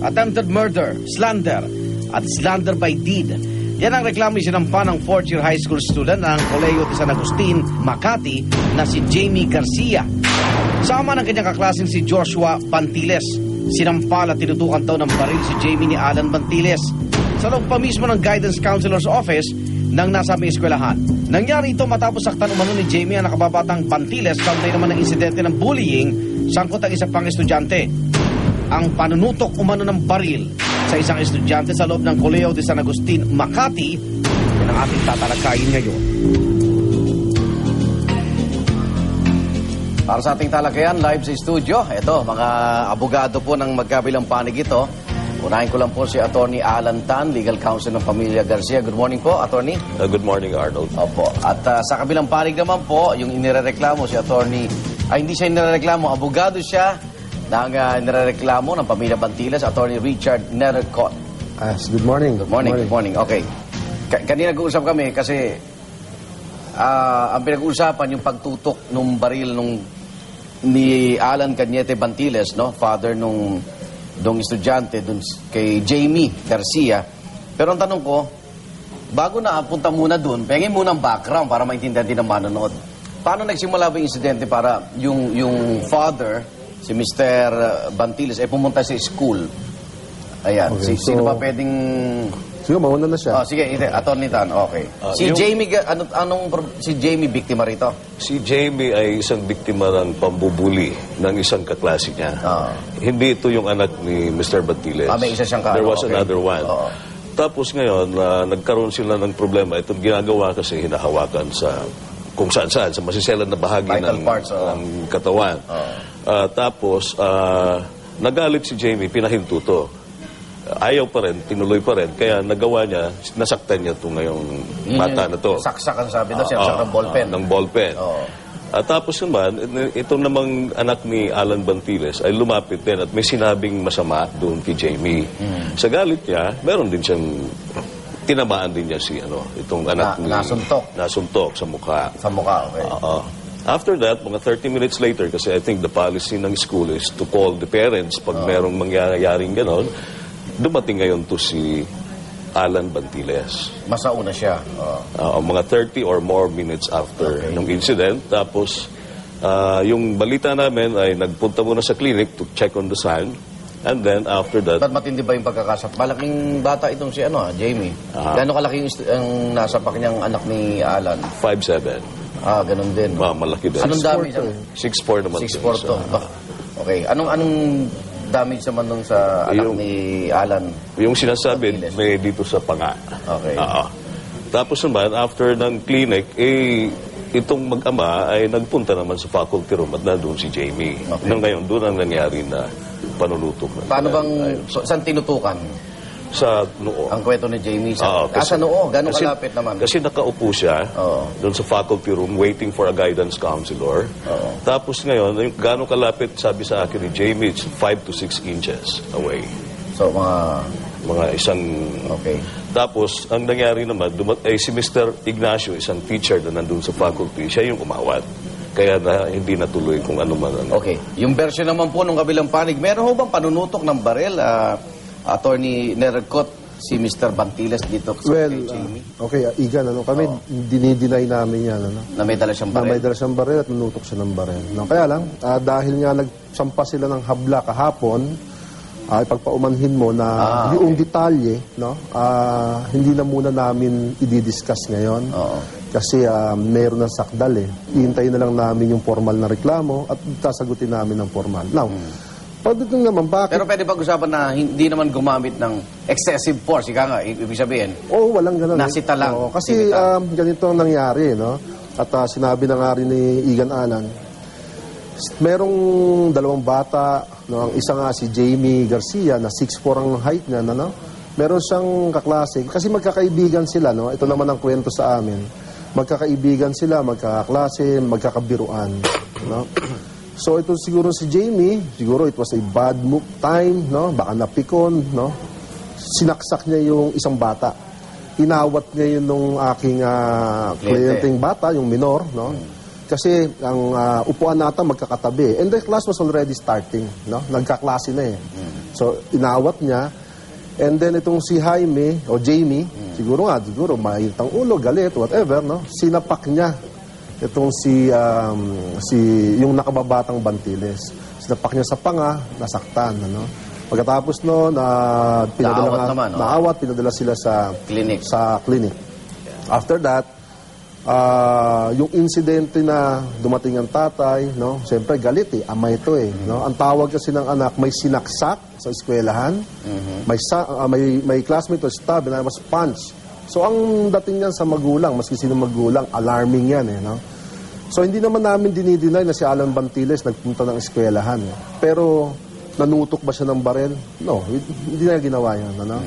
Attempted murder, slander, at slander by deed. Yan ang reklamo sinampa ng 4th year high school student ng Colegio de San Agustin, Makati na si Jamie Garcia. Sama ng kanyang kaklaseng si Joshua Bantiles. Sinampal at tinutukan daw ng baril si Jamie ni Alan Bantiles sa loob pa mismo ng guidance counselor's office ng nasabing eskwelahan. Nangyari ito matapos saktan umano ni Jamie ang nakababatang Bantiles kaugnay naman ng insidente ng bullying sangkot ang isa pang estudyante. Ang panunutok umano ng baril sa isang estudyante sa loob ng Colegio de San Agustin, Makati, yan ang ating tatalakayin ngayon. Para sa ating talakayan, live sa studio, ito, mga abogado po ng magkabilang panig ito. Unahin ko lang po si Attorney Alan Tan, Legal Counsel ng Pamilya Garcia. Good morning po, Attorney. Good morning, Arnold. Opo. At sa kabilang panig naman po, yung inirereklamo si Attorney, hindi siya inirereklamo, abogado siya ng inirereklamo ng Pamilya Bantiles, Attorney Richard Nercott. Good morning. Good morning, good morning. Okay. Kanina nag-uusap kami kasi ang pinag-uusapan yung pagtutok nung baril ni Alan Cañete Bantiles, no? Father nung estudyante dun kay Jamie Garcia. Pero ang tanong ko, bago na punta muna dun, pengin muna ang background para maintindihan din ng manonood. Paano nagsimula ba yung insidente para yung father, si Mr. Bantiles, ay pumunta sa school? Ayan. Okay, Sino ba pwedeng... Sige, mauna na siya. Sige, Attorney Tan, okay. Si Jamie, biktima rito? Si Jamie ay isang biktima ng pambubuli ng isang kaklase niya. Hindi ito yung anak ni Mr. Bantiles. May isa siyang There was another one. Tapos ngayon, nagkaroon sila ng problema. Itong ginagawa kasi hinahawakan sa kung saan-saan, sa masiselan na bahagi ng katawan. Tapos, nagalit si Jamie, pinahinto to. Ayaw pa rin, tinuloy pa rin. Kaya nagawa niya, nasaktan niya itong ngayong bata na to. Saksakan sabi daw, sinaksak ng ballpen. Ng ballpen. Tapos naman, ito namang anak ni Alan Bantiles ay lumapit din at may sinabing masama doon kay Jamie. Sa galit niya, meron din siyang, tinamaan din niya si itong anak ni... Nasuntok sa mukha. Sa mukha, okay. After that, mga 30 minutes later, kasi I think the policy ng school is to call the parents pag merong mangyayaring ganon, dumating ngayon to si Alan Bantiles. Masauna siya. Mga 30 or more minutes after yung incident. Tapos, yung balita namin ay nagpunta muna sa clinic to check on the son. And then, after that... Ba't matindi ba yung pagkakasap? Malaking bata itong si Jamie. Gano'ng kalaki ang nasapak niyang anak ni Alan? 5'7". Ganun din. Malaki din. Anong damage? 6'4" naman. 6'4" to. Okay. Anong damage naman nung sa anak ni Alan? Yung sinasabi, may dito sa panga. Okay. Tapos naman, after ng clinic, itong mag-ama ay nagpunta naman sa faculty room at nandun si Jamie. Nang ngayon, doon ang nangyari na panunutok. Paano saan tinutukan? Sa noo. Ang kwento ni Jamie sa noo? Gano'ng kalapit naman? Kasi nakaupo siya doon sa faculty room waiting for a guidance counselor. Tapos ngayon, gano'ng kalapit, sabi sa akin ni Jamie, it's 5 to 6 inches away. So, mga isang... Okay. Tapos, ang nangyari naman, si Mr. Ignacio, isang teacher na nandun sa faculty, siya yung umawat. Kaya hindi natuloy kung ano man. Okay. Yung version naman po nung kabilang panig, meron ho bang panunutok ng baril, Attorney Nercott, si Mr. Bantiles dito kay Jamie? Okay, Igan, kami dinideny namin yan. Na may dala siyang baril? Na may dala siyang baril at nanutok siya ng baril. Kaya lang, dahil nga nagsampa sila ng habla kahapon, ipagpaumanhin mo na yung detalye, hindi na muna namin i-discuss ngayon. Kasi meron ng sakdal Ihintayin na lang namin yung formal na reklamo at sasagutin namin ng formal. Now, pagdating naman, bakit... Pero pwede pag-usapan na hindi naman gumamit ng excessive force, ika nga, ibig sabihin. Walang ganun. Nasita lang. Kasi ganito ang nangyari, At sinabi na nga rin ni Igan Alan, merong dalawang bata, ang isa nga si Jamie Garcia, na 6'4" ang height niya, meron siyang kaklase, kasi magkakaibigan sila, Ito naman ang kwento sa amin. Magkakaibigan sila, magkakaklase, magkakabiruan, So ito siguro si Jamie, siguro it was a bad time, baka napikon, sinaksak niya yung isang bata. Inawat niya yun nung aking kliyenteng bata, yung minor, Kasi ang upuan nata magkakatabi. And the class was already starting, Nagkaklase na So, inawat niya. And then itong si Jaime, o Jamie, siguro mainit ang ulo, galit, whatever, no? Sinapak niya itong yung nakababatang Bantiles. Sinapak niya sa panga, nasaktan, ano? Pagkatapos no, naawat, pinadala sila sa clinic. After that, yung insidente na dumating ang tatay, no? Siyempre galit ama ito no? Ang tawag kasi ng anak, may sinaksak sa eskwelahan, may classmate o stab, na mas punch. So ang dating niyan sa magulang, maski sino magulang, alarming yan no? So hindi naman namin dinideny na si Alan Bantiles nagpunta ng eskwelahan. Pero nanutok ba siya ng barel? No, hindi na ginawa yan. Ano?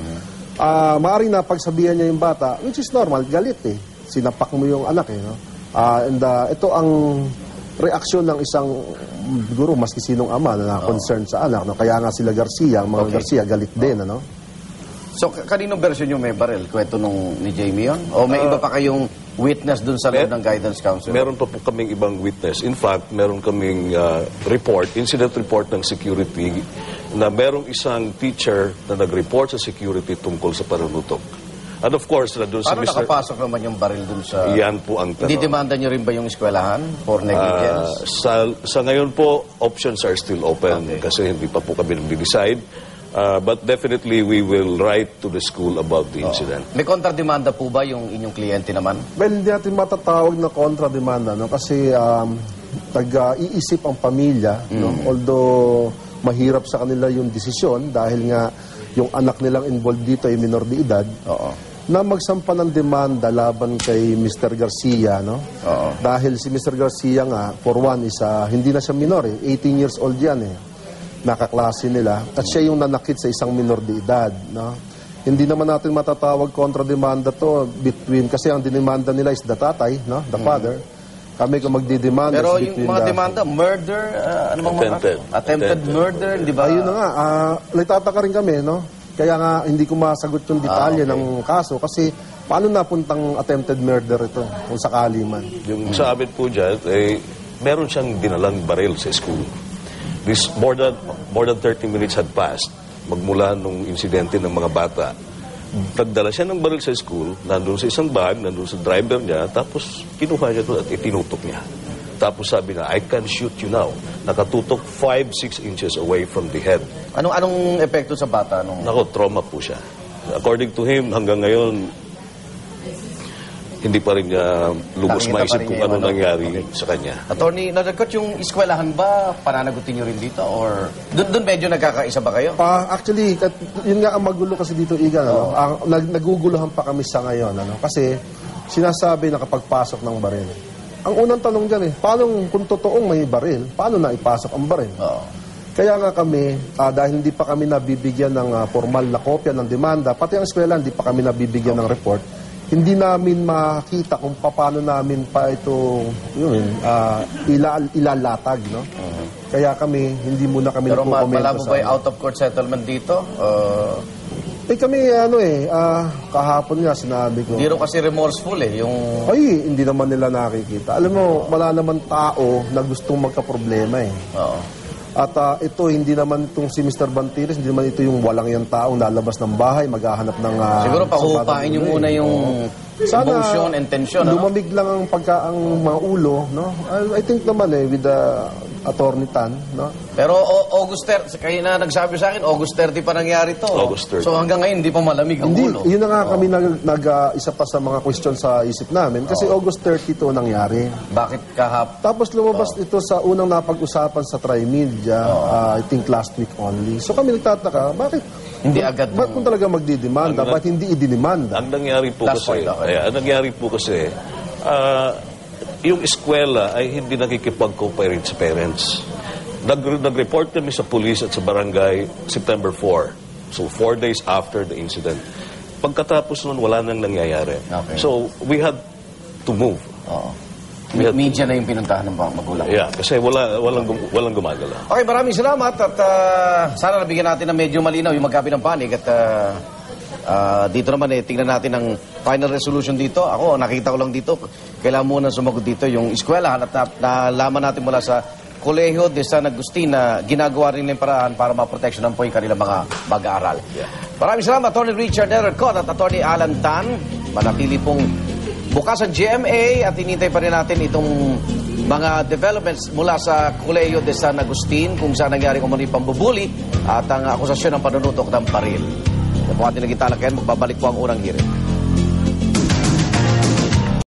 Maaaring napagsabihan niya yung bata, which is normal, galit Sinapak mo yung anak no? Ito ang reaksyon ng isang siguro maski sinong ama na concerned sa anak. No? Kaya nga sila Garcia, ang mga Garcia, galit din. Ano? So, kaninong version yung may baril? Kwento ni Jamie yun? O may iba pa kayong witness dun sa loob ng guidance council? Meron pa po kaming ibang witness. In fact, meron kaming incident report ng security na merong isang teacher na nag-report sa security tungkol sa panunutok. And of course, na dun si Paano Mr. nakapasok naman yung baril dun sa... Yan po ang tanong. Didemanda nyo rin ba yung eskwelahan for negligence? Sa ngayon po, options are still open kasi hindi pa po kami nag-decide. But definitely, we will write to the school about the incident. May kontrademanda po ba yung inyong kliyente naman? Well, hindi natin matatawag na kontra-demanda, no? Kasi nag-iisip ang pamilya, no? Although mahirap sa kanila yung desisyon dahil nga yung anak nilang involved dito ay minor de edad, na magsampa ng demanda laban kay Mr. Garcia, no? Dahil si Mr. Garcia nga, for one, hindi na siya minor 18 years old yan nakaklase nila, at siya yung nanakit sa isang minor de edad. No? Hindi naman natin matatawag kontra-demanda to kasi ang dinimanda nila is the tatay, no? The father. Kami kung magdidemanda pero yung mga demanda, murder, attempted murder, di ba? Ayun na nga, nagtataka rin kami, no? Kaya nga, hindi ko masagot yung detalye ng kaso kasi paano napuntang attempted murder ito kung sakali man? Yung sa amin po dyan, meron siyang dinalang baril sa school. This more than 30 minutes had passed magmula nung insidente ng mga bata. Nagdala siya ng baril sa school, nandun sa isang bag, nandun sa driver niya, tapos kinuha niya ito at itinutok niya. Tapos sabi na, I can shoot you now. Nakatutok 5-6 inches away from the head. Anong epekto sa bata? Nako, trauma po siya. According to him, hanggang ngayon, hindi pa rin niya lubos maisip kung ano nangyari sa kanya. Attorney, nadagkot yung eskwelahan ba, pananagutin nyo rin dito? Or doon medyo nagkakaisa ba kayo? Actually, yun nga ang magulo kasi dito, Igan. Naguguluhan pa kami sa ngayon. Kasi sinasabi na kapag pasok ng baril. Ang unang tanong dyan paano kung totoong may baril, paano na ipasok ang baril? Kaya nga kami, dahil hindi pa kami nabibigyan ng formal na kopya ng demanda, pati ang eskwela hindi pa kami nabibigyan ng report, hindi namin makita kung paano namin pa ito ilalatag, no? Kaya kami, hindi muna kami pero nagkukomento sa... Pero malabo ba yung out-of-court settlement dito? Kami, kahapon nga sinabi ko... Hindi rin kasi remorseful yung... Ay, hindi naman nila nakikita. Alam mo, wala naman tao na gustong magka-problema At ito, hindi naman itong si Mr. Bantiles, hindi naman ito yung walang yung taong lalabas ng bahay, maghahanap ng... Siguro pakupain nyo muna yung emotion and tension. Lumamig lang ang ang mga ulo, no? I think naman with the Attorney Tan, no? Pero August 30, kayo na nagsabi sa akin, August 30 pa nangyari to. August 30. So hanggang ngayon, hindi pa malamig ang ulo. Yun na nga kami isa pa sa mga question sa isip namin. Kasi August 30 to nangyari. Bakit Tapos lumabas ito sa unang napag-usapan sa Trimedia, I think last week only. So kami nagtataka, bakit? Hindi agad. Bakit kung talaga magdidemanda? Bakit hindi idinimanda? Ang nangyari po kasi, yung eskwela ay hindi nakikipag-cooperate sa parents. Nag-report kami sa police at sa barangay September 4. So, 4 days after the incident. Pagkatapos nun, wala nang nangyayari. Okay. So, we had to move. Media na yung pinuntahan ng magulang. Yeah, kasi walang gumagala. Okay, maraming salamat at sana nabigyan natin ng medyo malinaw yung magkabi ng panig at dito naman tingnan natin ang final resolution dito. Ako, nakita ko lang dito, kailangan muna sumagot dito yung eskwelahan at nalaman natin mula sa Colegio de San Agustin na ginagawa rin ng paraan para maproteksyonan po yung kanilang mga mag-aaral. Maraming salamat, Atty. Richard Ercot at Atty. Alan Tan. Manatili pong bukas ang GMA at hinintay pa rin natin itong mga developments mula sa Colegio de San Agustin kung saan nangyari umano'y pambubuli at ang akusasyon ng panunutok ng baril. Yan po ating naging talakayan, magbabalik po ang unang hearing.